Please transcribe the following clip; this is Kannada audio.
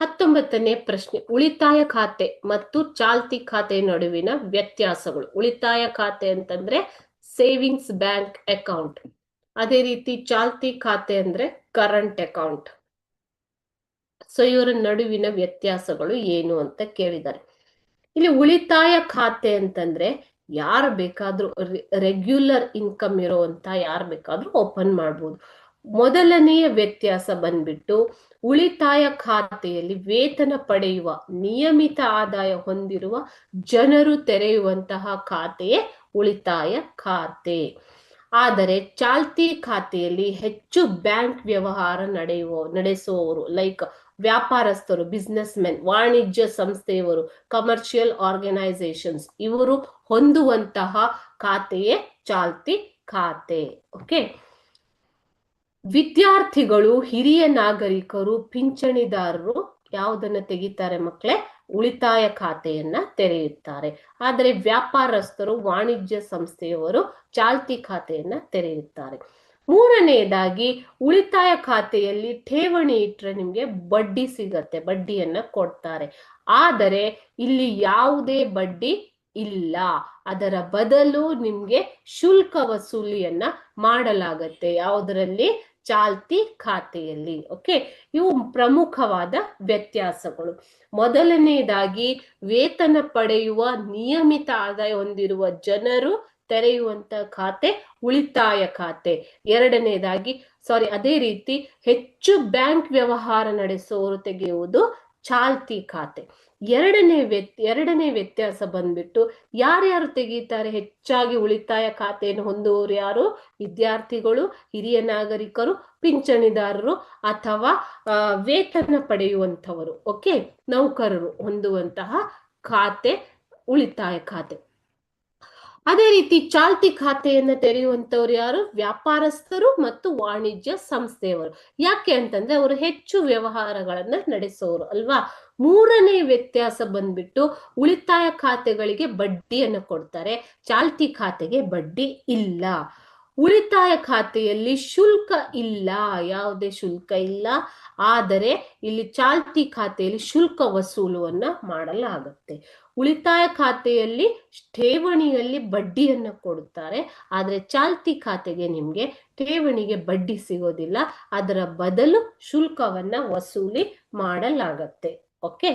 19ನೇ ಪ್ರಶ್ನೆ, ಉಳಿತಾಯ ಖಾತೆ ಮತ್ತು ಚಾಲ್ತಿ ಖಾತೆ ನಡುವಿನ ವ್ಯತ್ಯಾಸಗಳು. ಉಳಿತಾಯ ಖಾತೆ ಅಂತಂದ್ರೆ ಸೇವಿಂಗ್ಸ್ ಬ್ಯಾಂಕ್ ಅಕೌಂಟ್, ಅದೇ ರೀತಿ ಚಾಲ್ತಿ ಖಾತೆ ಅಂದ್ರೆ ಕರೆಂಟ್ ಅಕೌಂಟ್. ಸೊ ಇವರ ನಡುವಿನ ವ್ಯತ್ಯಾಸಗಳು ಏನು ಅಂತ ಕೇಳಿದ್ದಾರೆ. ಇಲ್ಲಿ ಉಳಿತಾಯ ಖಾತೆ ಅಂತಂದ್ರೆ ಯಾರು ಬೇಕಾದ್ರೂ ರೆಗ್ಯುಲರ್ ಇನ್ಕಮ್ ಇರುವಂತ ಯಾರು ಬೇಕಾದ್ರೂ ಓಪನ್ ಮಾಡ್ಬೋದು. ಮೊದಲನೆಯ ವ್ಯತ್ಯಾಸ ಬಂದ್ಬಿಟ್ಟು ಉಳಿತಾಯ ಖಾತೆಯಲ್ಲಿ ವೇತನ ಪಡೆಯುವ ನಿಯಮಿತ ಆದಾಯ ಹೊಂದಿರುವ ಜನರು ತೆರೆಯುವಂತಹ ಖಾತೆಯೇ ಉಳಿತಾಯ ಖಾತೆ. ಆದರೆ ಚಾಲ್ತಿ ಖಾತೆಯಲ್ಲಿ ಹೆಚ್ಚು ಬ್ಯಾಂಕ್ ವ್ಯವಹಾರ ನಡೆಸುವವರು ಲೈಕ್ ವ್ಯಾಪಾರಸ್ಥರು, ಬಿಸ್ನೆಸ್ ಮೆನ್, ವಾಣಿಜ್ಯ ಸಂಸ್ಥೆಯವರು, ಕಮರ್ಷಿಯಲ್ ಆರ್ಗನೈಸೇಷನ್ಸ್ ಇವರು ಹೊಂದುವಂತಹ ಖಾತೆಯೇ ಚಾಲ್ತಿ ಖಾತೆ. ಓಕೆ, ವಿದ್ಯಾರ್ಥಿಗಳು, ಹಿರಿಯ ನಾಗರಿಕರು, ಪಿಂಚಣಿದಾರರು ಯಾವುದನ್ನ ತೆಗಿತಾರೆ ಮಕ್ಕಳೇ? ಉಳಿತಾಯ ಖಾತೆಯನ್ನ ತೆರೆಯುತ್ತಾರೆ. ಆದರೆ ವ್ಯಾಪಾರಸ್ಥರು, ವಾಣಿಜ್ಯ ಸಂಸ್ಥೆಯವರು ಚಾಲ್ತಿ ಖಾತೆಯನ್ನ ತೆರೆಯುತ್ತಾರೆ. ಮೂರನೆಯದಾಗಿ ಉಳಿತಾಯ ಖಾತೆಯಲ್ಲಿ ಠೇವಣಿ ಇಟ್ಟರೆ ನಿಮ್ಗೆ ಬಡ್ಡಿ ಸಿಗತ್ತೆ, ಬಡ್ಡಿಯನ್ನ ಕೊಡ್ತಾರೆ. ಆದರೆ ಇಲ್ಲಿ ಯಾವುದೇ ಬಡ್ಡಿ ಇಲ್ಲ, ಅದರ ಬದಲು ನಿಮ್ಗೆ ಶುಲ್ಕ ವಸೂಲಿಯನ್ನ ಮಾಡಲಾಗತ್ತೆ. ಯಾವುದರಲ್ಲಿ? ಚಾಲ್ತಿ ಖಾತೆಯಲ್ಲಿ. ಓಕೆ, ಇವು ಪ್ರಮುಖವಾದ ವ್ಯತ್ಯಾಸಗಳು. ಮೊದಲನೆಯದಾಗಿ ವೇತನ ಪಡೆಯುವ ನಿಯಮಿತ ಆದಾಯ ಹೊಂದಿರುವ ಜನರು ತೆರೆಯುವಂತ ಖಾತೆ ಉಳಿತಾಯ ಖಾತೆ. ಅದೇ ರೀತಿ ಹೆಚ್ಚು ಬ್ಯಾಂಕ್ ವ್ಯವಹಾರ ನಡೆಸುವವರು ತೆಗೆಯುವುದು ಚಾಲ್ತಿ ಖಾತೆ. ಎರಡನೇ ವ್ಯತ್ಯಾಸ ಬಂದ್ಬಿಟ್ಟು ಯಾರ್ಯಾರು ತೆಗೀತಾರೆ ಹೆಚ್ಚಾಗಿ ಉಳಿತಾಯ ಖಾತೆಯನ್ನು ಹೊಂದುವವರು ಯಾರು? ವಿದ್ಯಾರ್ಥಿಗಳು, ಹಿರಿಯ ನಾಗರಿಕರು, ಪಿಂಚಣಿದಾರರು ಅಥವಾ ವೇತನ ಪಡೆಯುವಂಥವರು, ಓಕೆ, ನೌಕರರು ಹೊಂದುವಂತಹ ಖಾತೆ ಉಳಿತಾಯ ಖಾತೆ. ಅದೇ ರೀತಿ ಚಾಲ್ತಿ ಖಾತೆಯನ್ನ ತೆರೆಯುವಂತವ್ರು ಯಾರು? ವ್ಯಾಪಾರಸ್ಥರು ಮತ್ತು ವಾಣಿಜ್ಯ ಸಂಸ್ಥೆಯವರು. ಯಾಕೆ ಅಂತಂದ್ರೆ ಅವರು ಹೆಚ್ಚು ವ್ಯವಹಾರಗಳನ್ನ ನಡೆಸೋರು ಅಲ್ವಾ. ಮೂರನೇ ವ್ಯತ್ಯಾಸ ಬಂದ್ಬಿಟ್ಟು ಉಳಿತಾಯ ಖಾತೆಗಳಿಗೆ ಬಡ್ಡಿಯನ್ನು ಕೊಡ್ತಾರೆ, ಚಾಲ್ತಿ ಖಾತೆಗೆ ಬಡ್ಡಿ ಇಲ್ಲ. ಉಳಿತಾಯ ಖಾತೆಯಲ್ಲಿ ಶುಲ್ಕ ಇಲ್ಲ, ಯಾವುದೇ ಶುಲ್ಕ ಇಲ್ಲ. ಆದರೆ ಇಲ್ಲಿ ಚಾಲ್ತಿ ಖಾತೆಯಲ್ಲಿ ಶುಲ್ಕ ವಸೂಲುವನ್ನ ಮಾಡಲಾಗುತ್ತೆ. ಉಳಿತಾಯ ಖಾತೆಯಲ್ಲಿ ಠೇವಣಿಯಲ್ಲಿ ಬಡ್ಡಿಯನ್ನು ಕೊಡುತ್ತಾರೆ, ಆದರೆ ಚಾಲ್ತಿ ಖಾತೆಗೆ ನಿಮ್ಗೆ ಠೇವಣಿಗೆ ಬಡ್ಡಿ ಸಿಗೋದಿಲ್ಲ, ಅದರ ಬದಲು ಶುಲ್ಕವನ್ನ ವಸೂಲಿ ಮಾಡಲಾಗತ್ತೆ. ಓಕೆ,